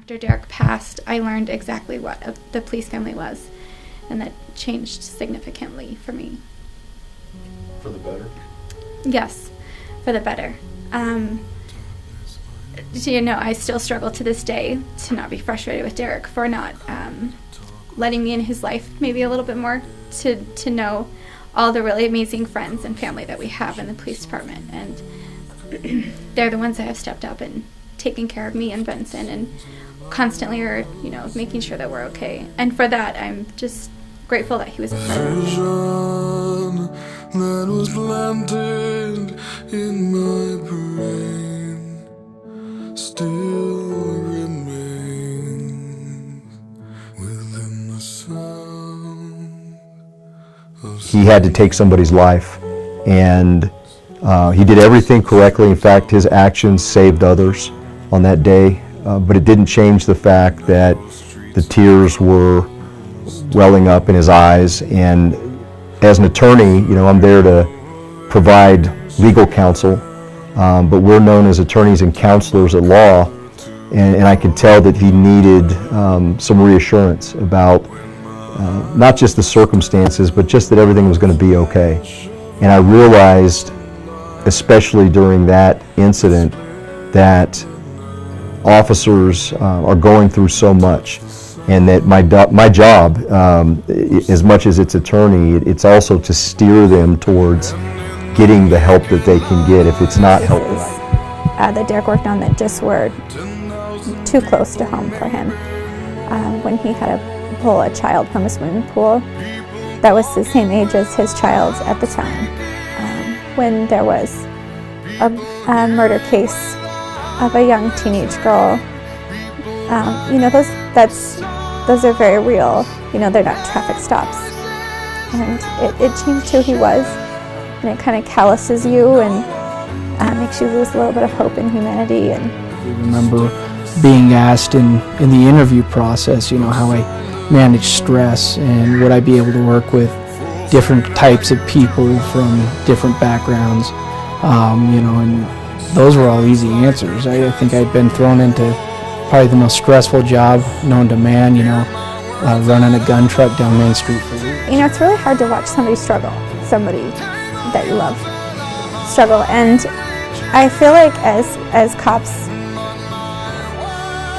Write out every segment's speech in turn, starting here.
after Derek passed, I learned exactly what the police family was, and that changed significantly for me. For the better? Yes, for the better. I still struggle to this day to not be frustrated with Derek for not letting me in his life maybe a little bit more, to know all the really amazing friends and family that we have in the police department. And they're the ones that have stepped up and taken care of me and Benson, and constantly are, making sure that we're okay. And for that, I'm just grateful that he was a part of it. Vision that was planted in my brain still remains within the sound of... He had to take somebody's life, and he did everything correctly. In fact, his actions saved others on that day, but it didn't change the fact that the tears were welling up in his eyes. And as an attorney, I'm there to provide legal counsel, but we're known as attorneys and counselors at law, and I could tell that he needed some reassurance about not just the circumstances, but just that everything was going to be okay. And I realized, especially during that incident, that officers are going through so much, and that my job, as much as it's attorney, it's also to steer them towards getting the help that they can get if it's not helpful. That Derek worked on that just were too close to home for him. When he had to pull a child from a swimming pool that was the same age as his child at the time. When there was a murder case of a young teenage girl, those are very real. They're not traffic stops, and it changed who he was, and it kind of calluses you and makes you lose a little bit of hope in humanity. And I remember being asked in the interview process, how I manage stress, and would I be able to work with different types of people from different backgrounds, and those were all easy answers. I think I'd been thrown into probably the most stressful job known to man, running a gun truck down Main Street for weeks. It's really hard to watch somebody struggle, somebody that you love struggle. And I feel like as cops,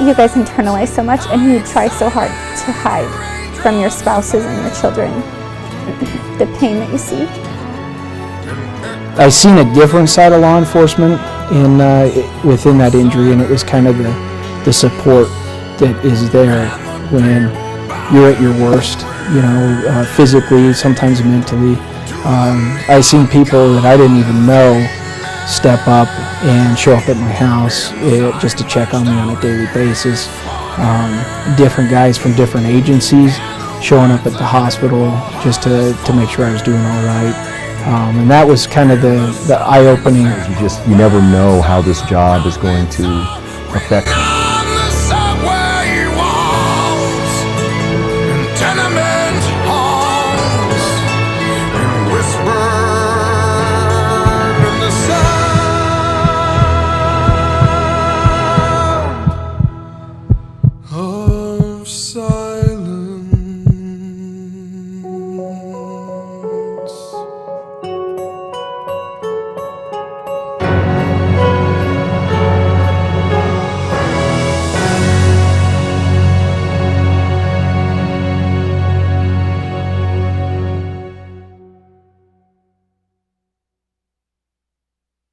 you guys internalize so much, and you try so hard to hide from your spouses and your children the pain that you see. I've seen a different side of law enforcement within that injury, and it was kind of the support that is there when you're at your worst, physically, sometimes mentally. I've seen people that I didn't even know step up and show up at my house just to check on me on a daily basis. Different guys from different agencies showing up at the hospital just to make sure I was doing all right. And that was kind of the eye-opening. You never know how this job is going to affect you.